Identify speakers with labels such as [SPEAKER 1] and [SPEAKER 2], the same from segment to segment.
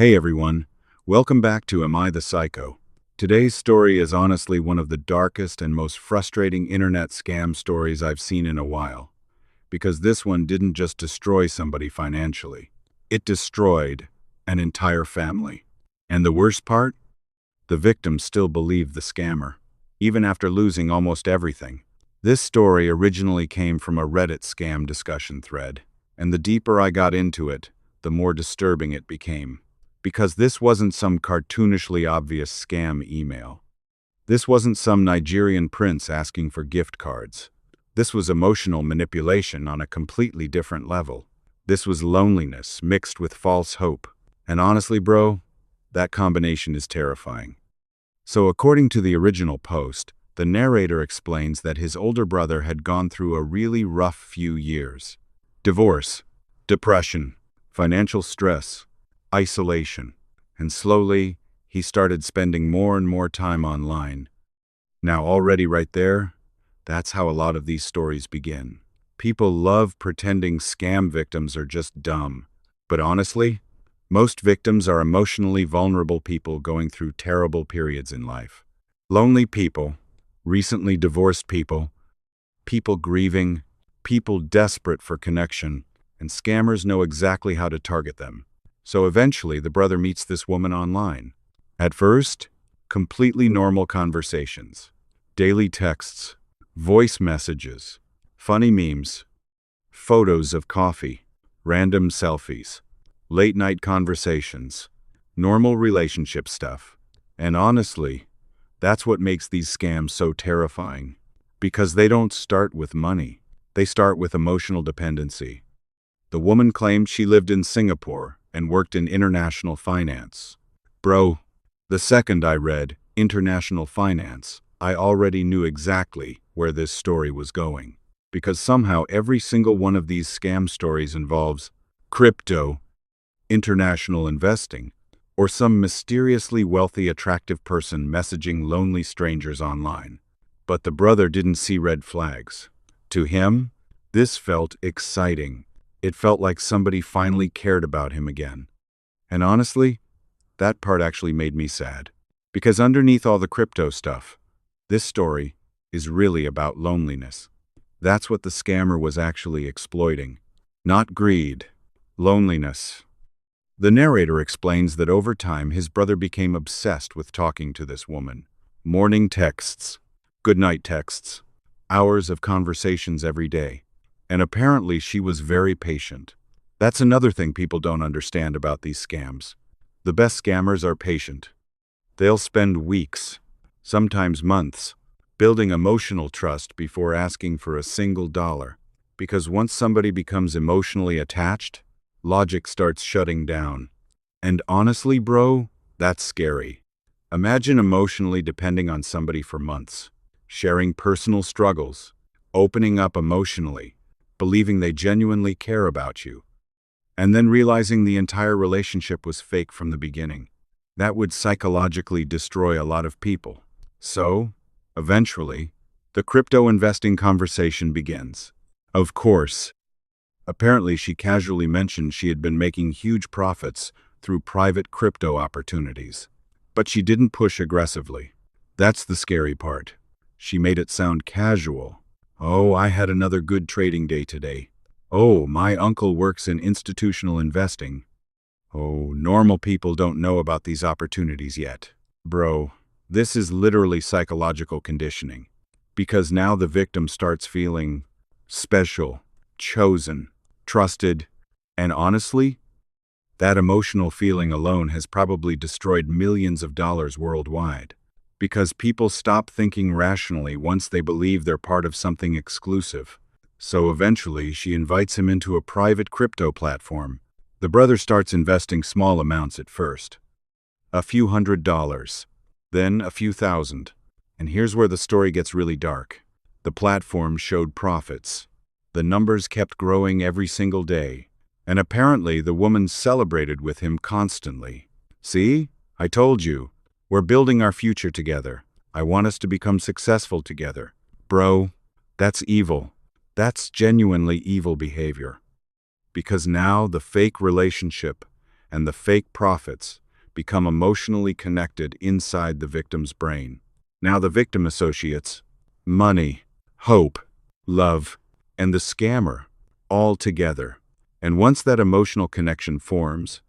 [SPEAKER 1] Hey everyone, welcome back to Am I the Psycho? Today's story is honestly one of the darkest and most frustrating internet scam stories I've seen in a while. Because this one didn't just destroy somebody financially, it destroyed an entire family. And the worst part? The victims still believed the scammer, even after losing almost everything. This story originally came from a Reddit scam discussion thread, and the deeper I got into it, the more disturbing it became. Because this wasn't some cartoonishly obvious scam email. This wasn't some Nigerian prince asking for gift cards. This was emotional manipulation on a completely different level. This was loneliness mixed with false hope. And honestly, bro, that combination is terrifying. So according to the original post, the narrator explains that his older brother had gone through a really rough few years. Divorce, depression, financial stress, isolation, and slowly, he started spending more and more time online. Now already right there, that's how a lot of these stories begin. People love pretending scam victims are just dumb. But honestly, most victims are emotionally vulnerable people going through terrible periods in life. Lonely people, recently divorced people, people grieving, people desperate for connection, and scammers know exactly how to target them. So eventually, the brother meets this woman online. At first, completely normal conversations, daily texts, voice messages, funny memes, photos of coffee, random selfies, late-night conversations, normal relationship stuff. And honestly, that's what makes these scams so terrifying. Because they don't start with money. They start with emotional dependency. The woman claimed she lived in Singapore and worked in international finance. Bro, the second I read international finance, I already knew exactly where this story was going. Because somehow every single one of these scam stories involves crypto, international investing, or some mysteriously wealthy, attractive person messaging lonely strangers online. But the brother didn't see red flags. To him, this felt exciting. It felt like somebody finally cared about him again. And honestly, that part actually made me sad. Because underneath all the crypto stuff, this story is really about loneliness. That's what the scammer was actually exploiting. Not greed, loneliness. The narrator explains that over time his brother became obsessed with talking to this woman. Morning texts, goodnight texts, hours of conversations every day. And apparently she was very patient. That's another thing people don't understand about these scams. The best scammers are patient. They'll spend weeks, sometimes months, building emotional trust before asking for a single dollar. Because once somebody becomes emotionally attached, logic starts shutting down. And honestly, bro, that's scary. Imagine emotionally depending on somebody for months, sharing personal struggles, opening up emotionally, believing they genuinely care about you, and then realizing the entire relationship was fake from the beginning. That would psychologically destroy a lot of people. So, eventually, the crypto investing conversation begins. Of course, apparently she casually mentioned she had been making huge profits through private crypto opportunities. But she didn't push aggressively. That's the scary part. She made it sound casual. Oh, I had another good trading day today. Oh, my uncle works in institutional investing. Oh, normal people don't know about these opportunities yet. Bro, this is literally psychological conditioning. Because now the victim starts feeling special, chosen, trusted, and honestly, that emotional feeling alone has probably destroyed millions of dollars worldwide. Because people stop thinking rationally once they believe they're part of something exclusive. So eventually, she invites him into a private crypto platform. The brother starts investing small amounts at first. A few $100s, then a few thousand. And here's where the story gets really dark. The platform showed profits. The numbers kept growing every single day. And apparently, the woman celebrated with him constantly. See? I told you. We're building our future together. I want us to become successful together. Bro, that's evil. That's genuinely evil behavior. Because now the fake relationship and the fake profits become emotionally connected inside the victim's brain. Now the victim associates money, hope, love, and the scammer all together. And once that emotional connection forms,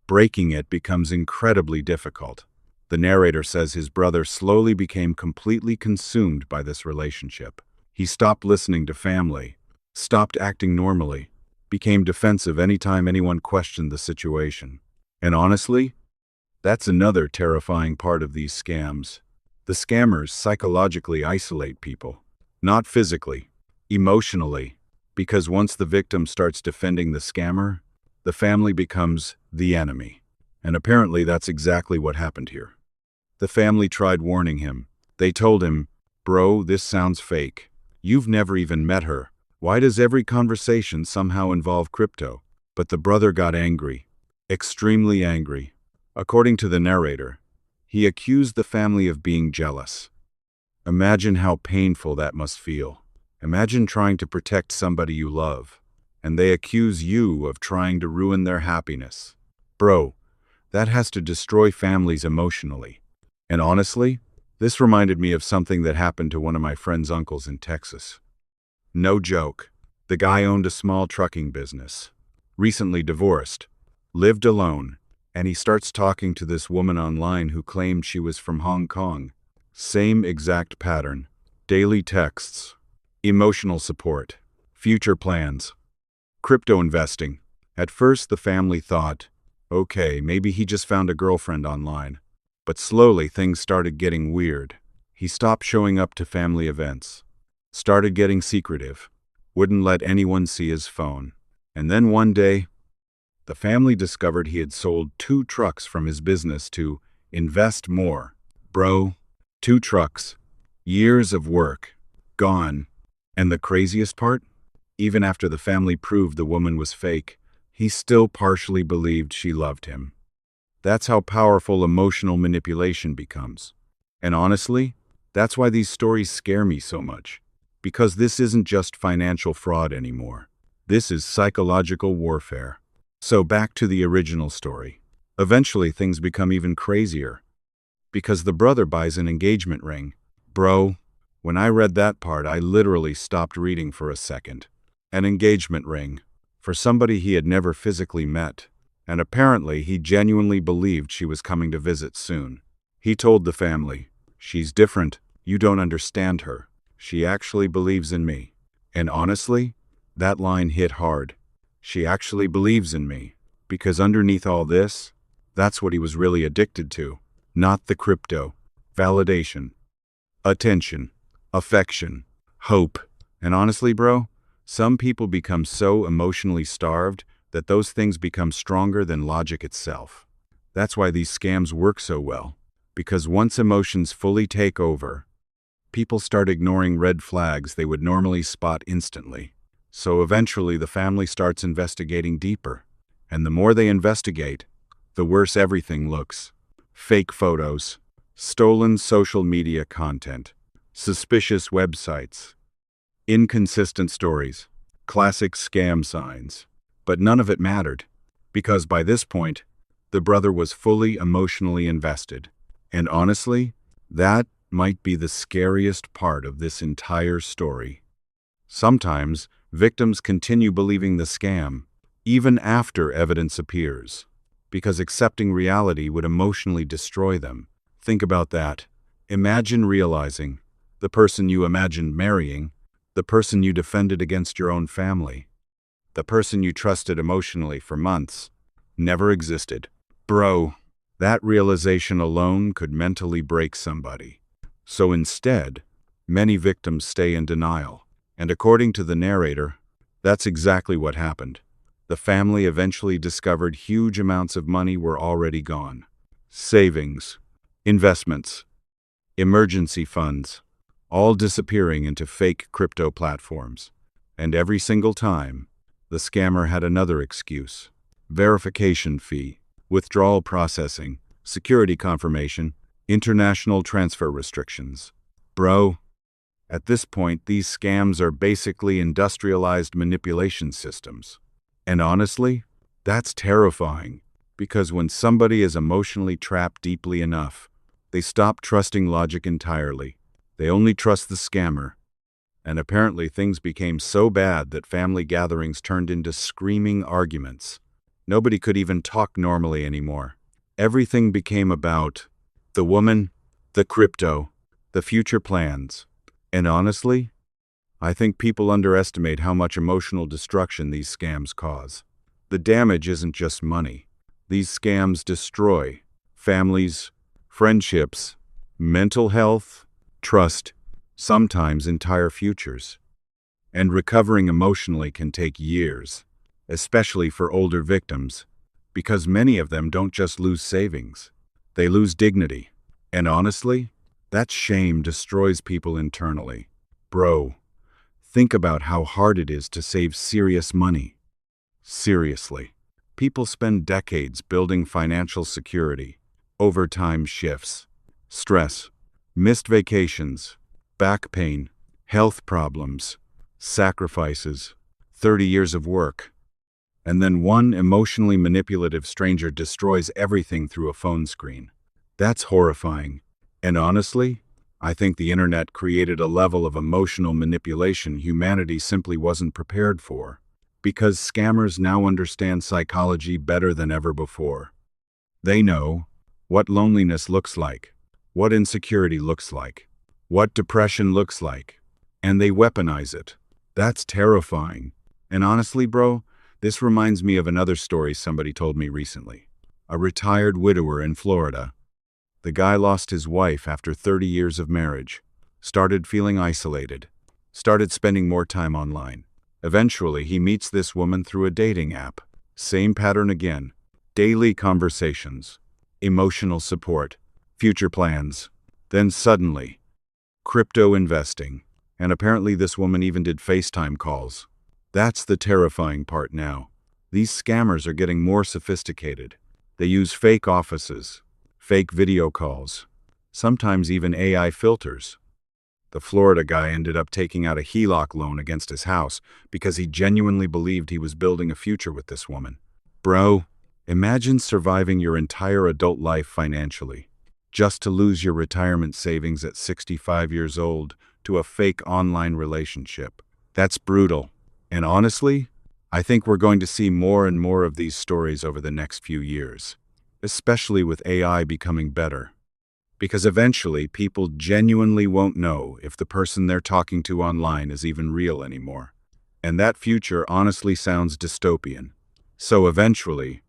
[SPEAKER 1] breaking it becomes incredibly difficult. The narrator says his brother slowly became completely consumed by this relationship. He stopped listening to family, stopped acting normally, became defensive anytime anyone questioned the situation. And honestly, that's another terrifying part of these scams. The scammers psychologically isolate people, not physically, emotionally, because once the victim starts defending the scammer, the family becomes the enemy. And apparently that's exactly what happened here. The family tried warning him. They told him, "Bro, this sounds fake. You've never even met her. Why does every conversation somehow involve crypto?" But the brother got angry, extremely angry. According to the narrator, he accused the family of being jealous. Imagine how painful that must feel. Imagine trying to protect somebody you love, and they accuse you of trying to ruin their happiness. Bro, that has to destroy families emotionally. And honestly, this reminded me of something that happened to one of my friend's uncles in Texas. No joke. The guy owned a small trucking business, recently divorced, lived alone, and he starts talking to this woman online who claimed she was from Hong Kong. Same exact pattern. Daily texts, emotional support, future plans, crypto investing. At first, the family thought, okay, maybe he just found a girlfriend online. But slowly, things started getting weird. He stopped showing up to family events, started getting secretive, wouldn't let anyone see his phone. And then one day, the family discovered he had sold 2 trucks from his business to invest more. Bro, 2 trucks, years of work, gone. And the craziest part? Even after the family proved the woman was fake, he still partially believed she loved him. That's how powerful emotional manipulation becomes. And honestly, that's why these stories scare me so much. Because this isn't just financial fraud anymore. This is psychological warfare. So back to the original story. Eventually things become even crazier. Because the brother buys an engagement ring. Bro, when I read that part, I literally stopped reading for a second. An engagement ring. For somebody he had never physically met. And apparently he genuinely believed she was coming to visit soon. He told the family, "She's different. You don't understand her. She actually believes in me." And honestly, that line hit hard. She actually believes in me. Because underneath all this, that's what he was really addicted to. Not the crypto. Validation. Attention. Affection. Hope. And honestly, bro, some people become so emotionally starved that those things become stronger than logic itself. That's why these scams work so well. Because once emotions fully take over, people start ignoring red flags they would normally spot instantly. So eventually the family starts investigating deeper. And the more they investigate, the worse everything looks. Fake photos, stolen social media content, suspicious websites, inconsistent stories, classic scam signs. But none of it mattered, because by this point, the brother was fully emotionally invested. And honestly, that might be the scariest part of this entire story. Sometimes, victims continue believing the scam, even after evidence appears, because accepting reality would emotionally destroy them. Think about that. Imagine realizing the person you imagined marrying, the person you defended against your own family, the person you trusted emotionally for months, never existed. Bro, that realization alone could mentally break somebody. So instead, many victims stay in denial. And according to the narrator, that's exactly what happened. The family eventually discovered huge amounts of money were already gone. Savings, investments, emergency funds, all disappearing into fake crypto platforms. And every single time, the scammer had another excuse. Verification fee, withdrawal processing, security confirmation, international transfer restrictions. Bro, at this point, these scams are basically industrialized manipulation systems. And honestly, that's terrifying, Because when somebody is emotionally trapped deeply enough, they stop trusting logic entirely. They only trust the scammer. And apparently things became so bad that family gatherings turned into screaming arguments. Nobody could even talk normally anymore. Everything became about the woman, the crypto, the future plans. And honestly, I think people underestimate how much emotional destruction these scams cause. The damage isn't just money. These scams destroy families, friendships, mental health, trust, sometimes entire futures. And recovering emotionally can take years, especially for older victims, because many of them don't just lose savings, they lose dignity. And honestly, that shame destroys people internally. Bro, think about how hard it is to save serious money. Seriously. People spend decades building financial security, overtime shifts, stress, missed vacations, back pain, health problems, sacrifices, 30 years of work. And then one emotionally manipulative stranger destroys everything through a phone screen. That's horrifying. And honestly, I think the internet created a level of emotional manipulation humanity simply wasn't prepared for. Because scammers now understand psychology better than ever before. They know what loneliness looks like, what insecurity looks like, what depression looks like, and they weaponize it. That's terrifying. And honestly, bro, this reminds me of another story somebody told me recently. A retired widower in Florida. The guy lost his wife after 30 years of marriage, started feeling isolated, started spending more time online. Eventually, he meets this woman through a dating app. Same pattern again. Daily conversations, emotional support, future plans. Then suddenly, crypto investing. And apparently this woman even did FaceTime calls. That's the terrifying part now. These scammers are getting more sophisticated. They use fake offices, fake video calls, sometimes even AI filters. The Florida guy ended up taking out a HELOC loan against his house because he genuinely believed he was building a future with this woman. Bro, imagine surviving your entire adult life financially, just to lose your retirement savings at 65 years old to a fake online relationship. That's brutal. And honestly, I think we're going to see more and more of these stories over the next few years, especially with AI becoming better. Because eventually, people genuinely won't know if the person they're talking to online is even real anymore. And that future honestly sounds dystopian. So eventually,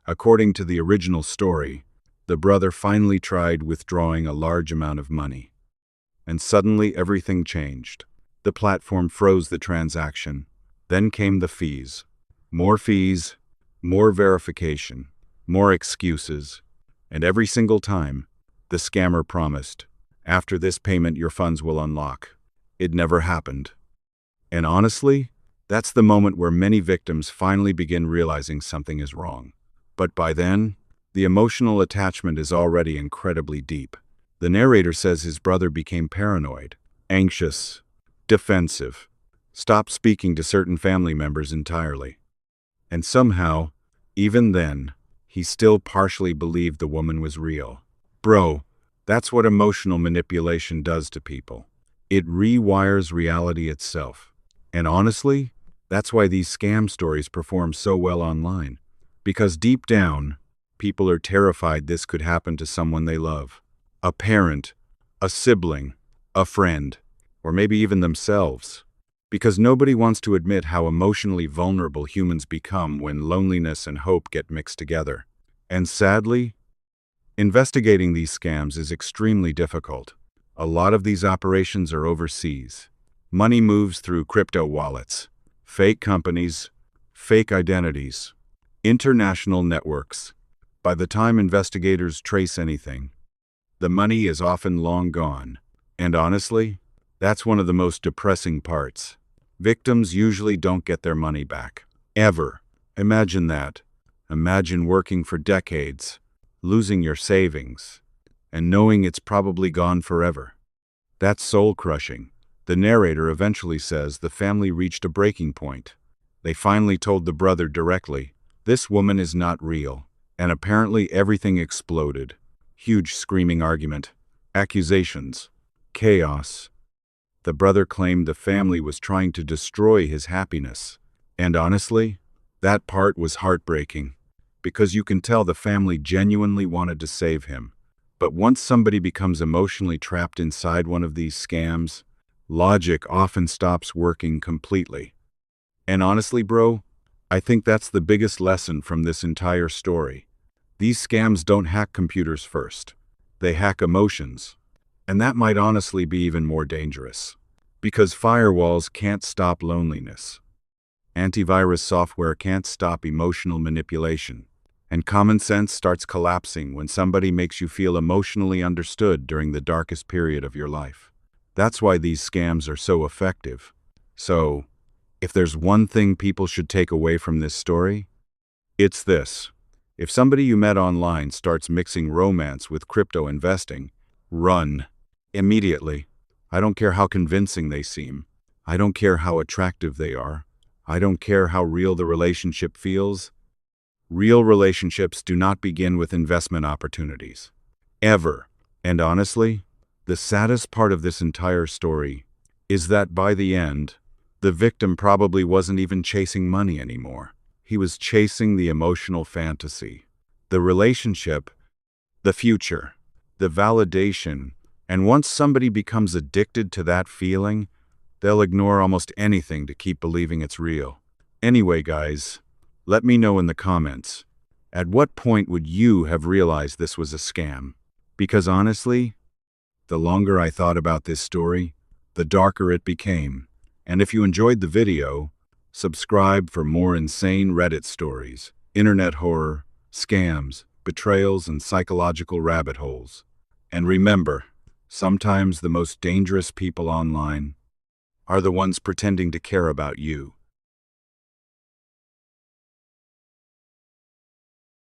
[SPEAKER 1] according to the original story, the brother finally tried withdrawing a large amount of money. And suddenly everything changed. The platform froze the transaction. Then came the fees, more verification, more excuses. And every single time, the scammer promised, after this payment your funds will unlock. It never happened. And honestly, that's the moment where many victims finally begin realizing something is wrong. But by then, the emotional attachment is already incredibly deep. The narrator says his brother became paranoid, anxious, defensive, stopped speaking to certain family members entirely. And somehow, even then, he still partially believed the woman was real. Bro, that's what emotional manipulation does to people. It rewires reality itself. And honestly, that's why these scam stories perform so well online. Because deep down, people are terrified this could happen to someone they love. A parent, a sibling, a friend, or maybe even themselves. Because nobody wants to admit how emotionally vulnerable humans become when loneliness and hope get mixed together. And sadly, investigating these scams is extremely difficult. A lot of these operations are overseas. Money moves through crypto wallets, fake companies, fake identities, international networks. By the time investigators trace anything, the money is often long gone. And honestly, that's one of the most depressing parts. Victims usually don't get their money back. Ever. Imagine that. Imagine working for decades, losing your savings, and knowing it's probably gone forever. That's soul-crushing. The narrator eventually says the family reached a breaking point. They finally told the brother directly, "This woman is not real. And apparently everything exploded. Huge screaming argument, accusations, chaos. The brother claimed the family was trying to destroy his happiness. And honestly, that part was heartbreaking, because you can tell the family genuinely wanted to save him. But once somebody becomes emotionally trapped inside one of these scams, logic often stops working completely. And honestly, bro, I think that's the biggest lesson from this entire story. These scams don't hack computers first. They hack emotions. And that might honestly be even more dangerous. Because firewalls can't stop loneliness. Antivirus software can't stop emotional manipulation. And common sense starts collapsing when somebody makes you feel emotionally understood during the darkest period of your life. That's why these scams are so effective. So, if there's one thing people should take away from this story, it's this. If somebody you met online starts mixing romance with crypto investing, run. Immediately. I don't care how convincing they seem. I don't care how attractive they are. I don't care how real the relationship feels. Real relationships do not begin with investment opportunities. Ever. And honestly, the saddest part of this entire story is that by the end, the victim probably wasn't even chasing money anymore. He was chasing the emotional fantasy, the relationship, the future, the validation, and once somebody becomes addicted to that feeling, they'll ignore almost anything to keep believing it's real. Anyway, guys, let me know in the comments, at what point would you have realized this was a scam? Because honestly, the longer I thought about this story, the darker it became. And if you enjoyed the video, subscribe for more insane Reddit stories, internet horror, scams, betrayals, and psychological rabbit holes. And remember, sometimes the most dangerous people online are the ones pretending to care about you.